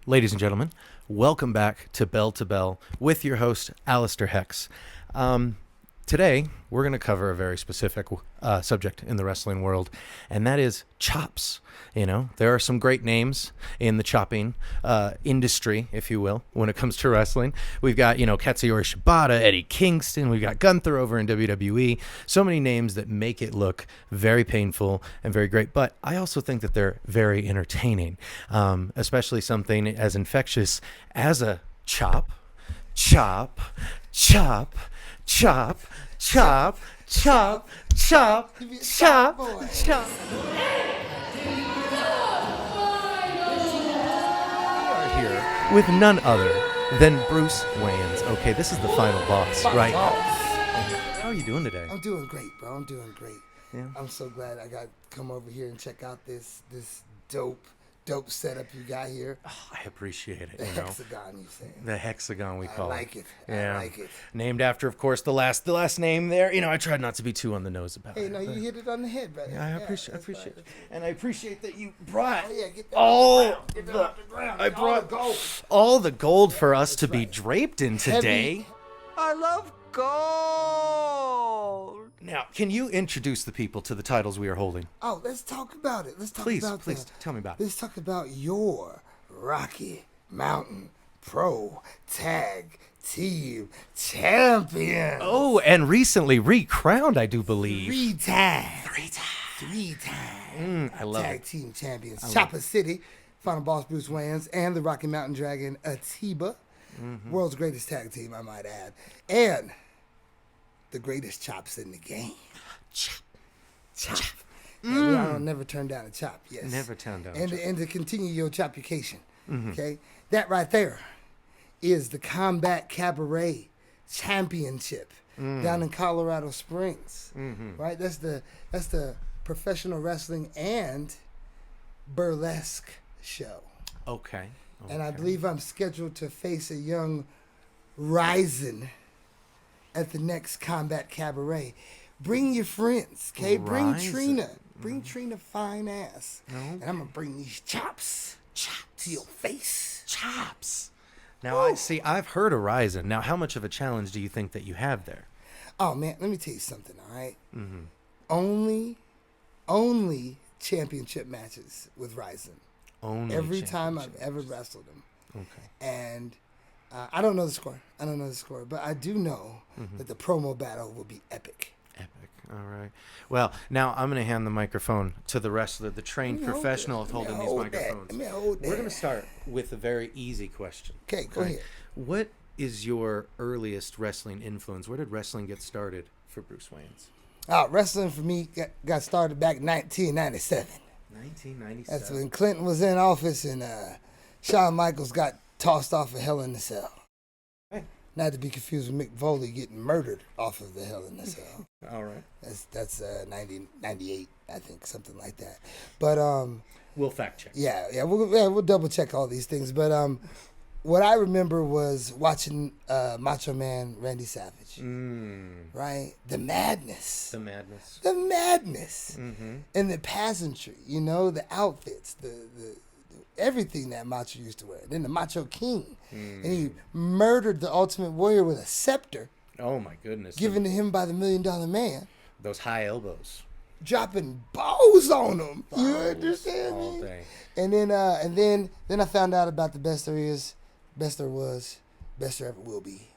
Ladies and gentlemen, welcome back to Bell with your host, Alasdair Hexx. Today, we're going to cover a very specific subject in the wrestling world, and that is chops. You know, there are some great names in the chopping industry, if you will, when it comes to wrestling. We've got, Katsuyori Shibata, Eddie Kingston. We've got Gunther over in WWE. So many names that make it look very painful and very great. But I also think that they're very entertaining, especially something as infectious as a chop, chop, chop, chop, chop, chop, chop, chop, chop. We are here with none other than Bruce Wayans. Okay, this is the final boss, right? How are you doing today? I'm doing great, bro. I'm doing great. Yeah. I'm so glad I got to come over here and check out this dope setup you got here. Oh, I appreciate it. The Hexxagon, you saying? The Hexxagon, we call it. I like it. Yeah. I like it. Named after, of course, the last name there. I tried not to be too on the nose about it. Hey, no, you hit it on the head, brother. Yeah, I appreciate it. And I appreciate that you brought Get that all Get that off the ground. I Get all brought the gold. all the gold for us to be draped in today. Heavy. I love gold. Now, can you introduce the people to the titles we are holding? Oh, let's talk about it. Let's talk Please, about please, tell me about it. Let's talk about your Rocky Mountain Pro Tag Team Champion. Oh, and recently recrowned, I do believe. Three times. I love Tag it. Team Champions. Choppa City, Final Boss Bruce Wayans, and the Rocky Mountain Dragon Atiba. World's greatest tag team, I might add. And the greatest chops in the game. Chop. And we all never turn down a chop, yes. Never turn down a and chop. And to continue your chopucation, okay? That right there is the Combat Cabaret Championship down in Colorado Springs, right? That's the professional wrestling and burlesque show. Okay. And I believe I'm scheduled to face a young Ryzen at the next Combat Cabaret. Bring your friends, okay? Bring Ryzen. Trina. Bring Trina fine ass. And I'm going to bring these chops to your face. Chops. Now, I've heard of Ryzen. Now, how much of a challenge do you think that you have there? Oh, man, let me tell you something, all right? Only championship matches with Ryzen. Only Every time I've championship. ever wrestled him. Okay. And I don't know the score. But I do know that the promo battle will be epic. Epic. All right. Well, now I'm going to hand the microphone to the wrestler, the trained professional holding these microphones. We're going to start with a very easy question. Okay, go ahead. What is your earliest wrestling influence? Where did wrestling get started for Bruce Wayans? Wrestling for me got started back in 1997. 1997. That's when Clinton was in office and Shawn Michaels got tossed off of Hell in a Cell. Hey. Not to be confused with Mick Foley getting murdered off of the Hell in a Cell. All right. That's 98, I think, something like that. But We'll fact check. we'll double check all these things. But what I remember was watching Macho Man Randy Savage. Right? The madness. The madness. The madness. And the pageantry, the outfits, the everything that Macho used to wear. Then the Macho King. And he murdered the Ultimate Warrior with a scepter Oh, my goodness. given to him by the $1 Million Man. Those high elbows. Dropping balls on him. You understand all me? day. And then I found out about the best there is, best there was, best there ever will be.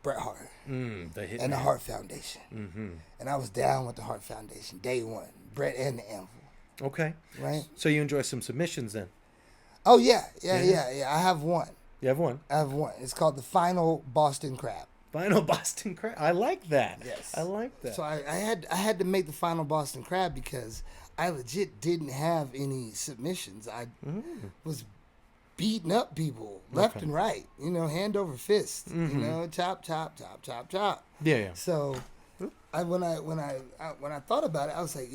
Bret Hart The hit and the man. Hart Foundation. And I was down with the Hart Foundation day one. Bret and the Anvil. Okay. Right? So you enjoy some submissions then? Oh yeah. I have one. You have one. It's called the Final Boston Crab. Final Boston Crab. I like that. Yes. I like that. So I had to make the Final Boston Crab because I legit didn't have any submissions. I was beating up people left and right, hand over fist, chop. Yeah. So when I thought about it, I was like,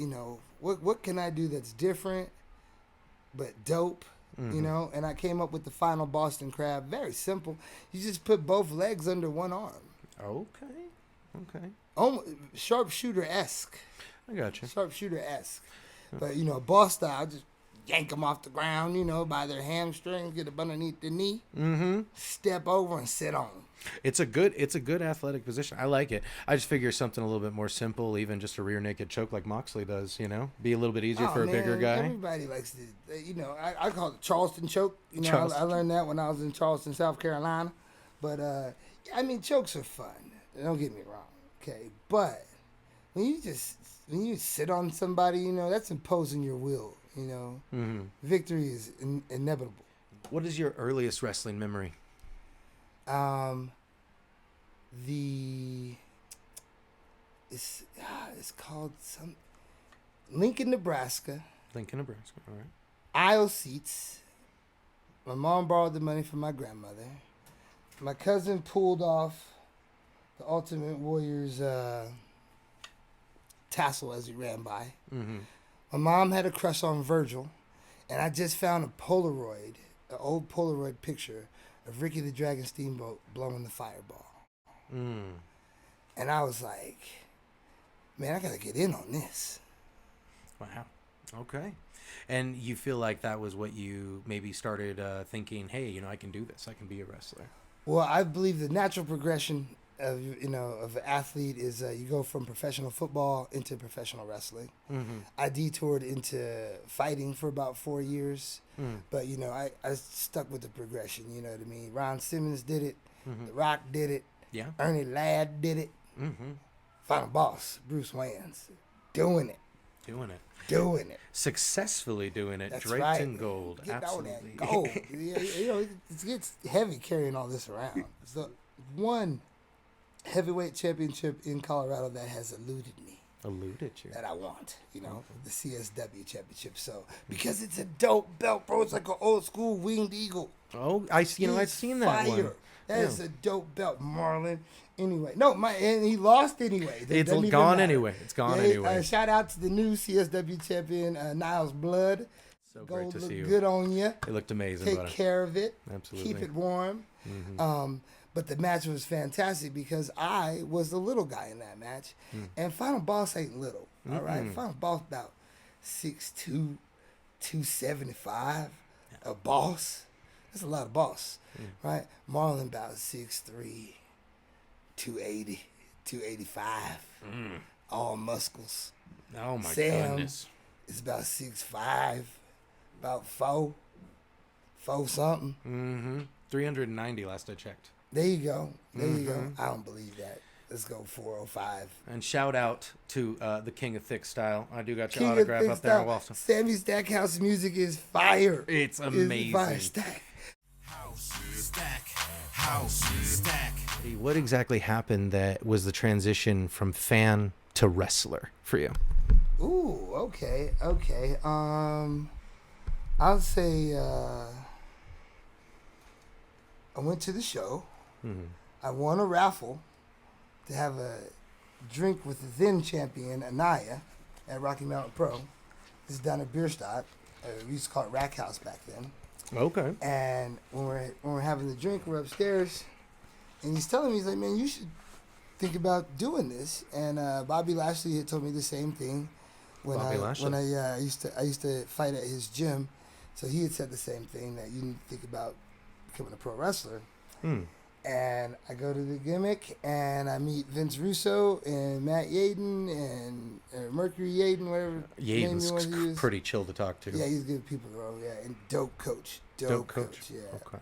what can I do that's different but dope? And I came up with the Final Boston Crab. Very simple. You just put both legs under one arm. Okay. Almost sharpshooter-esque. I got you. Sharpshooter-esque. But, boss style, just yank them off the ground, by their hamstrings, get up underneath the knee, step over and sit on 'em. It's a good athletic position. I like it. I just figure something a little bit more simple, even just a rear naked choke like Moxley does. Be a little bit easier for a bigger guy. Everybody likes to, I call it the Charleston choke. I learned that when I was in Charleston, South Carolina. But chokes are fun. Don't get me wrong, okay? But when you sit on somebody, that's imposing your will. Victory is inevitable. What is your earliest wrestling memory? It's called some Lincoln, Nebraska. Lincoln, Nebraska. All right. Aisle seats. My mom borrowed the money from my grandmother. My cousin pulled off the Ultimate Warrior's tassel as he ran by. My mom had a crush on Virgil, and I just found an old Polaroid picture of Ricky the Dragon Steamboat blowing the fireball. And I was like, man, I got to get in on this. Wow. Okay. And you feel like that was what you maybe started thinking, hey, I can do this. I can be a wrestler. Well, I believe the natural progression of an athlete is you go from professional football into professional wrestling. I detoured into fighting for about 4 years, but I stuck with the progression. You know what I mean? Ron Simmons did it. The Rock did it. Yeah. Ernie Ladd did it. Final boss, Bruce Wayans, doing it. Successfully doing it. That's draped right. in gold. Get Absolutely. all that gold. It gets heavy carrying all this around. It's the one heavyweight championship in Colorado that has eluded me. Eluded you. That I want, the CSW championship. So because it's a dope belt, bro. It's like an old school winged eagle. Oh, I've seen that one. That is a dope belt, Marlon. Anyway, and he lost anyway. It's gone anyway. It's gone anyway. Shout out to the new CSW champion, Niles Blood. So great Gold to look see you. good on you. It looked amazing. Take care of it. Absolutely. Keep it warm. But the match was fantastic because I was the little guy in that match. And Final Boss ain't little. All right? Final Boss about 6'2", 275. A boss. That's a lot of boss. Right? Marlon about 6'3", 280, 285. All muscles. Oh, my Sam goodness. is about 6'5", about 4 something. 390 last I checked. There you go. I don't believe that. Let's go 405. And shout out to the King of Thick Style. I do got your autograph up there in Walston. Sammy Stackhouse music is fire. It's amazing. Fire. Stack. House stack. What exactly happened that was the transition from fan to wrestler for you? Ooh, okay. I'll say I went to the show. I won a raffle to have a drink with the then champion Anaya at Rocky Mountain Pro. This is down at Bierstadt. We used to call it Rack House back then. Okay. And when we're having the drink, we're upstairs, and he's telling me, he's like, man, you should think about doing this. And Bobby Lashley had told me the same thing when I used to fight at his gym. So he had said the same thing, that you need to think about becoming a pro wrestler. And I go to the gimmick, and I meet Vince Russo and Matt Yaden and Mercury Yaden, whatever name you want to use. Pretty chill to talk to. Yeah, he's good people, bro. Yeah, and dope coach. Dope coach. Yeah, Okay.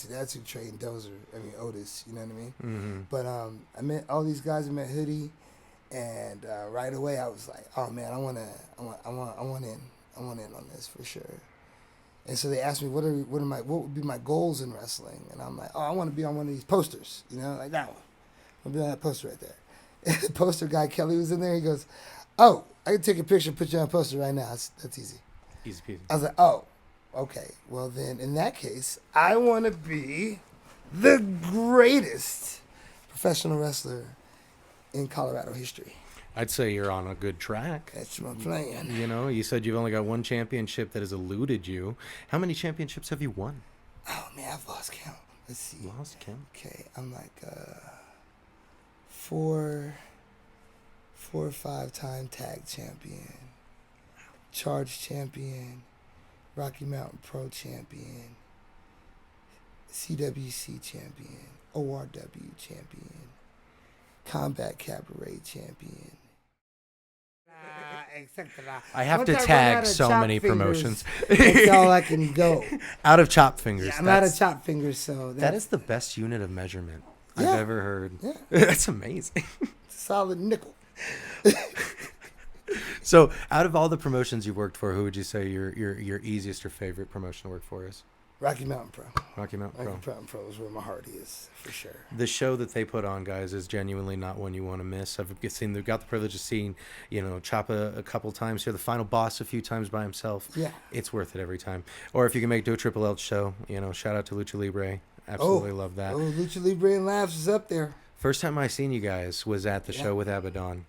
that's who trained Otis. You know what I mean? But I met all these guys. I met Hoodie, and right away I was like, oh man, I want in on this for sure. And so they asked me, what would be my goals in wrestling? And I'm like, I want to be on one of these posters, like that one. I'll be on that poster right there. And the poster guy, Kelly, was in there. He goes, oh, I can take a picture and put you on a poster right now. That's easy. Easy peasy. I was like, oh, okay. Well, then, in that case, I want to be the greatest professional wrestler in Colorado history. I'd say you're on a good track. That's my plan. You said you've only got one championship that has eluded you. How many championships have you won? Oh, man, I've lost count. Let's see. Lost count? Okay, I'm like 4 or 5 time tag champion, charge champion, Rocky Mountain Pro champion, CWC champion, ORW champion, Combat Cabaret champion. I have Once to run tag out of so chop many fingers, promotions. That's all I can go. Out of chop fingers. Yeah, I'm out of chop fingers, so That is the best unit of measurement I've Yeah. ever heard. Yeah. That's amazing. solid nickel. So, out of all the promotions you've worked for, who would you say your easiest or favorite promotion to work for is? Rocky Mountain Pro. Rocky Mountain Pro. Rocky Mountain Pro is where my heart is, for sure. The show that they put on, guys, is genuinely not one you want to miss. I've got the privilege of seeing, Choppa a couple times here, the final boss a few times by himself. Yeah. It's worth it every time. Or if you can make Do a Triple L show, shout out to Lucha Libre. Absolutely love that. Oh, Lucha Libre and Laughs is up there. First time I seen you guys was at the show with Abaddon.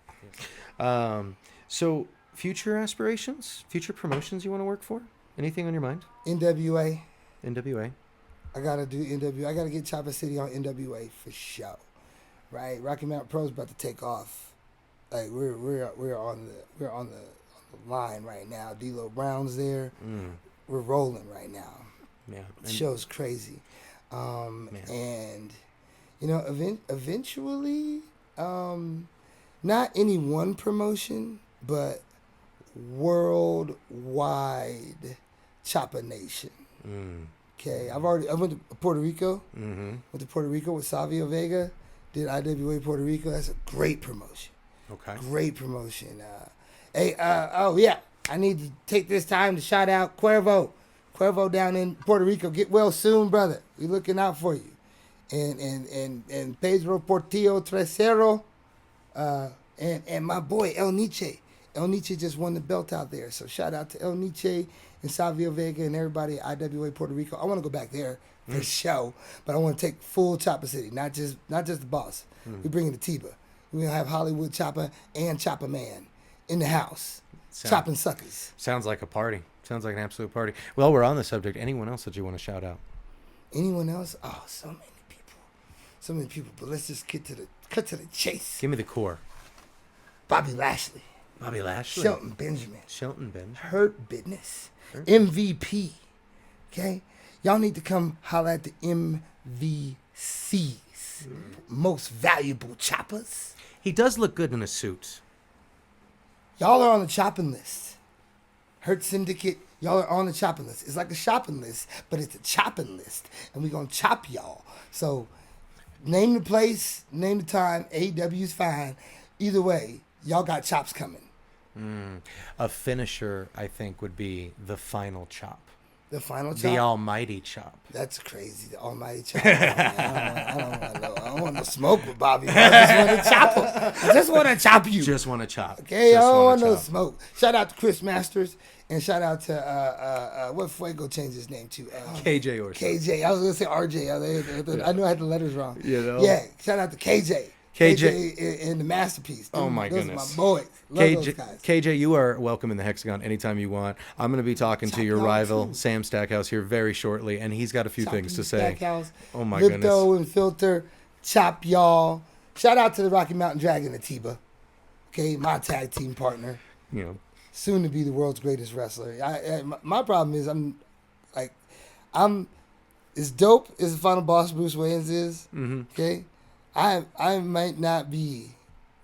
So, future aspirations, future promotions you want to work for? Anything on your mind? NWA. NWA. I gotta do NWA. I gotta get Choppa City on NWA for sure. Right? Rocky Mountain Pro's about to take off. Like we're on the line right now. D-Lo Brown's there. We're rolling right now. Yeah. The show's crazy. And eventually, not any one promotion, but worldwide Choppa Nation. Okay, I went to Puerto Rico. Went to Puerto Rico with Savio Vega. Did IWA Puerto Rico. That's a great promotion. Okay. Great promotion. I need to take this time to shout out Cuervo. Cuervo down in Puerto Rico. Get well soon, brother. We looking out for you. And Pedro Portillo Tresero. And my boy El Nietzsche. El Nietzsche just won the belt out there. So shout out to El Nietzsche and Savio Vega and everybody at IWA Puerto Rico. I want to go back there for show, but I want to take full Choppa City, not just the boss. We bringing the Tiba. We're going to have Hollywood Choppa and Choppa Man in the house. Chopping suckers. Sounds like a party. Sounds like an absolute party. Well, we're on the subject. Anyone else that you want to shout out? Anyone else? Oh, so many people. So many people. But let's just cut to the chase. Give me the core. Bobby Lashley. Bobby Lashley. Shelton Benjamin. Bench. Hurt Business. MVP. Okay? Y'all need to come holler at the MVCs. Most valuable choppers. He does look good in a suit. Y'all are on the chopping list. Hurt Syndicate, y'all are on the chopping list. It's like a shopping list, but it's a chopping list. And we're going to chop y'all. So name the place, name the time. AEW's fine. Either way, y'all got chops coming. A finisher, I think, would be the final chop. The final chop? The almighty chop. That's crazy. The almighty chop. I don't want no smoke with Bobby. I just want to chop him. I just want to chop you. Just want to chop. Okay, Just I don't want wanna no chop. smoke. Shout out to Chris Masters and shout out to what Fuego changed his name to? KJ or something. KJ. I was gonna say RJ. I knew I had the letters wrong. Yeah. Shout out to KJ. KJ in the masterpiece. Oh my those goodness. Are my boys. Love those guys. KJ, you are welcome in the Hexagon anytime you want. I'm going to be talking to your y'all rival, too. Sam Stackhouse, here very shortly, and he's got a few things to say. Stackhouse, Oh my Lipto goodness. and Filter, Chop y'all. Shout out to the Rocky Mountain Dragon, Atiba. Okay, my tag team partner. Soon to be the world's greatest wrestler. My problem is I'm as dope as the final boss Bruce Wayans is. Okay, I might not be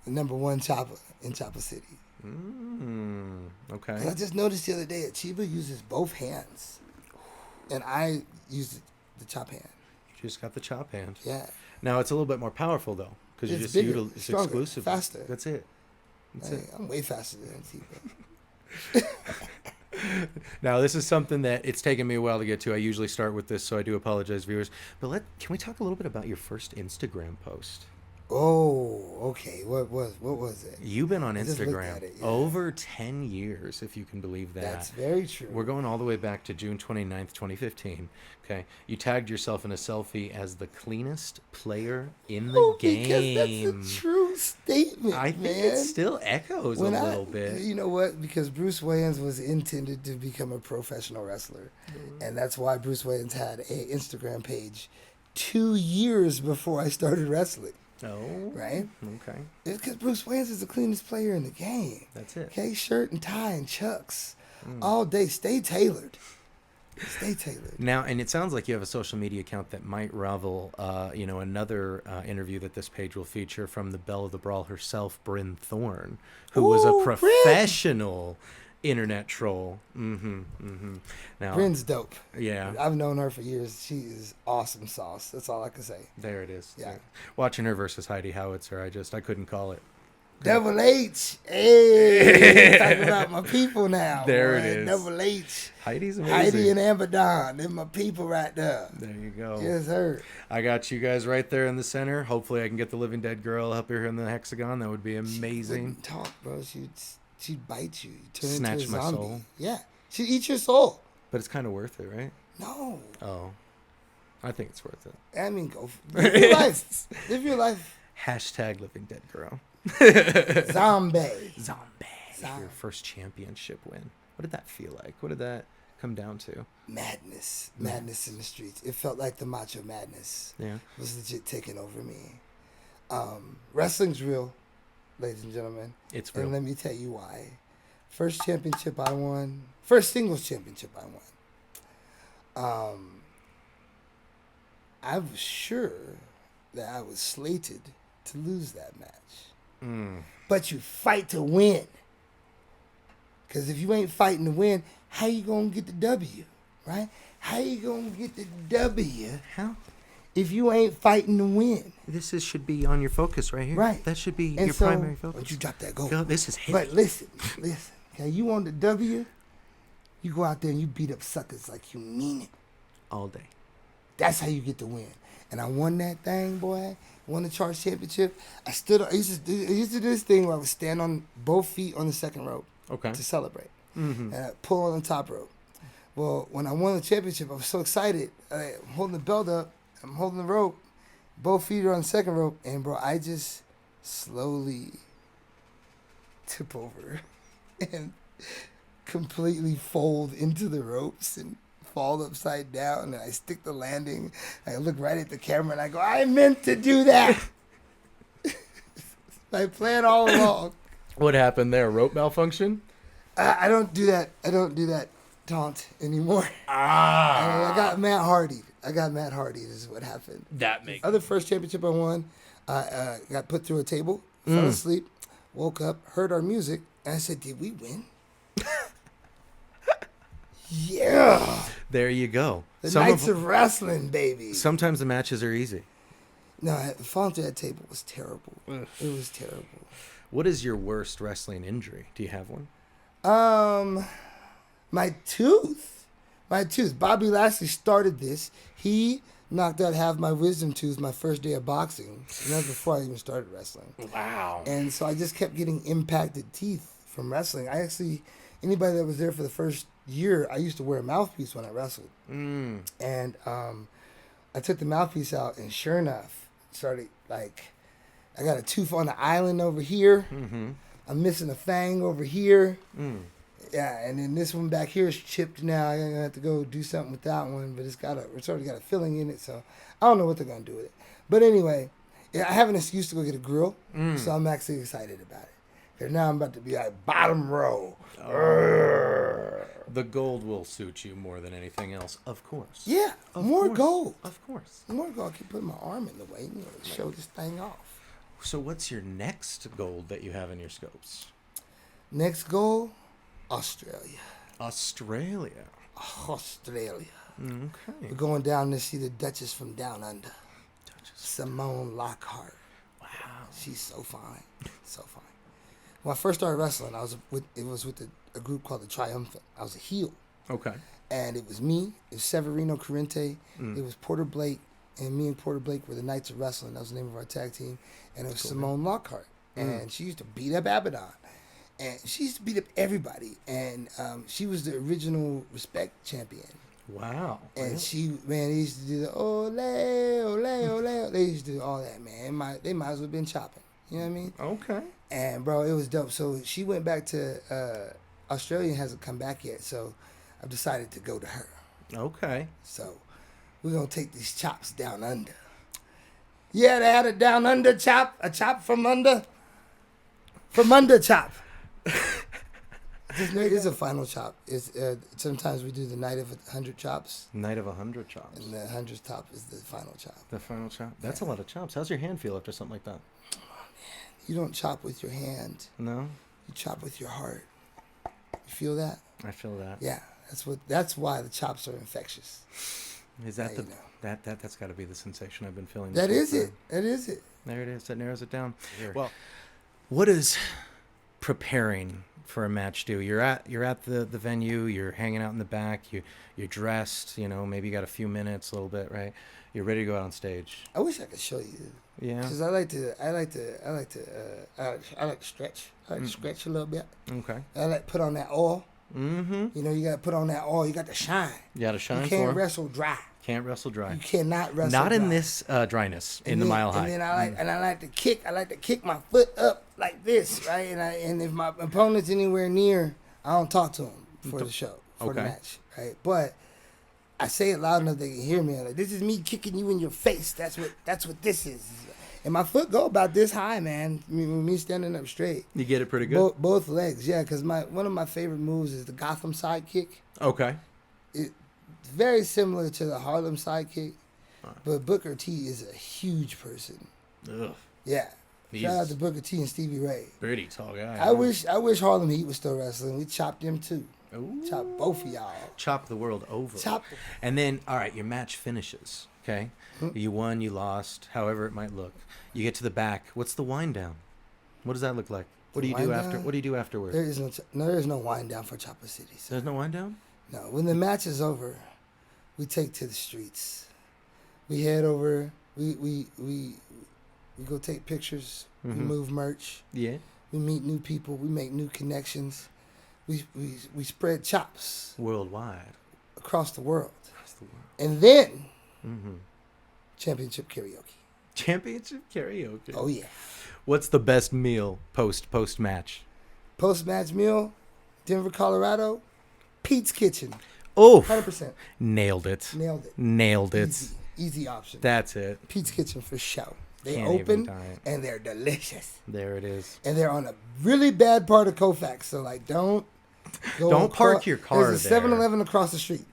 the number one chopper in Choppa City. Okay. I just noticed the other day that Chiba uses both hands, and I use the chop hand. You just got the chop hand. Yeah, Now it's a little bit more powerful though, because you It's just bigger, it's stronger, exclusive. faster. That's it. That's it. I'm way faster than Chiba. Now this is something that it's taken me a while to get to. I usually start with this, so I do apologize, viewers. But can we talk a little bit about your first Instagram post? Oh, okay. What was it? You've been on I just looked Instagram at it, yeah. over 10 years, if you can believe that. That's very true. We're going all the way back to June 29th, 2015. Okay. You tagged yourself in a selfie as the cleanest player in the game. Because that's a true statement, I think man. it still echoes a little bit. You know what? Because Bruce Wayans was intended to become a professional wrestler. And that's why Bruce Wayans had an Instagram page 2 years before I started wrestling. Oh. Right? Okay. It's because Bruce Wayans is the cleanest player in the game. That's it. Okay, shirt and tie and chucks all day. Stay tailored. Stay tailored. Now, and it sounds like you have a social media account that might rival, another interview that this page will feature from the Belle of the Brawl herself, Bryn Thorne, who was a Ooh, Bryn. professional internet troll. Now, Bryn's dope. yeah, I've known her for years. She is awesome sauce. That's all I can say. there it is. Yeah. Watching her versus Heidi Howitzer, I couldn't call it. Double H. Hey, talking about my people now. There boy. it is. Double H. Heidi's amazing. Heidi and Amber Dawn. They're my people right there. There you go. Yes, sir. I got you guys right there in the center. Hopefully I can get the Living Dead girl up here in the Hexxagon. That would be amazing. Wouldn't talk, bro. She'd bite you. You'd turn Snatch into a my zombie. soul. Yeah. She'd eat your soul. But it's kind of worth it, right? No. Oh. I think it's worth it. I mean, go for it. Live your life. Live your life. Hashtag Living Dead girl. Zombie. Zombie. Your first championship win. What did that feel like? What did that come down to? Madness. Madness in the streets. It felt like the Macho Madness. Yeah. Was legit taking over me. Wrestling's real, ladies and gentlemen. It's real. And let me tell you why. First championship I won. First singles championship I won. I was sure that I was slated to lose that match. But you fight to win. Because if you ain't fighting to win, how you going to get the W, right? How you going to get the W How? if you ain't fighting to win? Should be on your focus right here. Right. That should be And your so, primary focus. But you drop that goal. Girl, this is heavy. But listen. Okay, you want the W, you go out there and you beat up suckers like you mean it. All day. That's how you get the win. And I won that thing, boy. Won the Charge Championship. I used to do this thing where I would stand on both feet on the second rope Okay. to celebrate. And I pull on the top rope. Well, when I won the championship, I was so excited. I'm holding the belt up. I'm holding the rope. Both feet are on the second rope. And, bro, I just slowly tip over and completely fold into the ropes and fall upside down. And I stick the landing. I look right at the camera and I go, I meant to do that. I planned all along. What happened there? Rope malfunction? I don't do that. I don't do that taunt anymore. I got Matt Hardy. Is what happened. That makes Other first championship I won, got put through a table, fell asleep, woke up, heard our music, and I said, "Did we win?" Yeah. There you go. The Knights of Wrestling, baby. Sometimes the matches are easy. No, falling through that table was terrible. It was terrible. What is your worst wrestling injury? Do you have one? My tooth. Bobby Lashley started this. He knocked out half my wisdom tooth my first day of boxing. And that was before I even started wrestling. Wow. And so I just kept getting impacted teeth from wrestling. Anybody that was there for the first year, I used to wear a mouthpiece when I wrestled. And I took the mouthpiece out, and sure enough, I got a tooth on the island over here. I'm missing a fang over here. Yeah, and then this one back here is chipped now. I'm going to have to go do something with that one, but it's already got a filling in it, so I don't know what they're going to do with it. But anyway, yeah, I have an excuse to go get a grill, so I'm actually excited about it. Because now I'm about to be like bottom row. The gold will suit you more than anything else, of course. Yeah, more gold. Of course. More gold. I keep putting my arm in the way, to show this thing off. So what's your next gold that you have in your scopes? Next goal, Australia. Australia. Okay. Okay. We're going down to see the Duchess from Down Under. Simone Lockhart. Wow. She's so fine. So fine. When I first started wrestling, it was with a group called the Triumphant. I was a heel. Okay. And it was me, it was Severino Corrente, it was Porter Blake, and me and Porter Blake were the Knights of Wrestling. That was the name of our tag team. And it was Simone Lockhart. And she used to beat up Abaddon. And she used to beat up everybody. And she was the original Respect champion. Wow. And they used to do the ole, ole, ole. They used to do all that, man. They might as well have been chopping. You know what I mean? Okay. And, bro, it was dope. So she went back to Australia and hasn't come back yet. So I've decided to go to her. Okay. So we're going to take these chops down under. Yeah, they had a down under chop. A chop from under. From under chop. There is a final chop. Sometimes we do the night of 100 chops, Night of 100 chops. and the 100th chop is the final chop. The final chop. That's a lot of chops. How's your hand feel after something like that? You don't chop with your hand. No? You chop with your heart. You feel that? I feel that. Yeah. That's why the chops are infectious. Is that Now the you know. that's got to be the sensation I've been feeling. That this is whole it. That is it. There it is. That narrows it down. Well, what is preparing for a match do? You're at the venue. You're hanging out in the back. You're dressed. You know, maybe you got a few minutes, a little bit, right? You're ready to go out on stage. I wish I could show you. Yeah. Because I like to stretch. I like to stretch a little bit. Okay. I like to put on that oil. Mm-hmm. You know, you got to put on that oil. You got to shine. You got to shine You for can't 'em. wrestle dry. Can't wrestle dry. You cannot wrestle Not dry. in this dryness in And the then- mile high. And then I like to kick. I like to kick my foot up like this, right? And if my opponent's anywhere near, I don't talk to him for the show, for the Okay. match, right? But I say it loud enough they can hear me. I'm like, this is me kicking you in your face. That's what this is. And my foot go about this high, man. Me standing up straight. You get it pretty good. Both legs, yeah. Because one of my favorite moves is the Gotham side kick. Okay. It's very similar to the Harlem side kick, but Booker T is a huge person. Ugh. Yeah. He's Shout out to Booker T and Stevie Ray. pretty tall guy. I wish Harlem Heat was still wrestling. We chopped them too. Ooh. Chopped both of y'all. Chop the world over. Chop. And then, all right, your match finishes. Okay. You won, you lost, however it might look. You get to the back. What's the wind down? What does that look like? What do you do Wind after? down? What do you do afterward? There is no wind down for Choppa City. So. There's no wind down. No, when the match is over, we take to the streets. We head over. We go take pictures. We move merch. Yeah. We meet new people. We make new connections. We spread chops Worldwide. across the world. Across the world. And then Mm-hmm. championship karaoke. Championship karaoke. Oh yeah. What's the best meal post match? Post match meal, Denver, Colorado, Pete's Kitchen. Oh, 100%. nailed it. Nailed it. Nailed it. Easy option. That's it. Pete's Kitchen for show. They Can't even open die it. and they're delicious. There it is. And they're on a really bad part of Colfax. So like don't park your car There's a there. 7-Eleven across the street.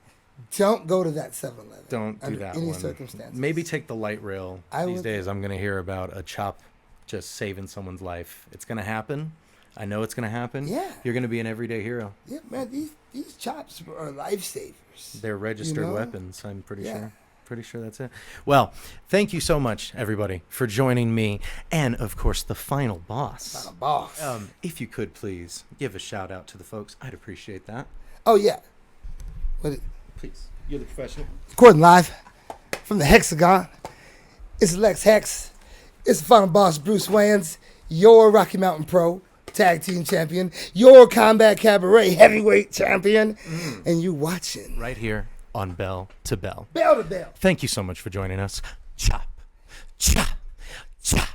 Don't go to that 7-Eleven. Don't do under that any one. circumstances. Maybe take the light rail. I These would- days, I'm going to hear about a chop just saving someone's life. It's going to happen. I know it's going to happen. Yeah. You're going to be an everyday hero. Yeah, man, these chops are lifesavers. They're registered know? weapons, I'm pretty Yeah. sure. Pretty sure that's it. Well, thank you so much, everybody, for joining me. And, of course, the final boss. Not a boss. If you could please give a shout out to the folks, I'd appreciate that. Oh yeah. Please. You're the professional. Recording live from the Hexxagon. It's Lex Hexx. It's the final boss, Bruce Wayans, your Rocky Mountain Pro tag team champion, your Combat Cabaret heavyweight champion, and you watching Right here on Bell to Bell. Bell to Bell. Thank you so much for joining us. Chop, chop, chop.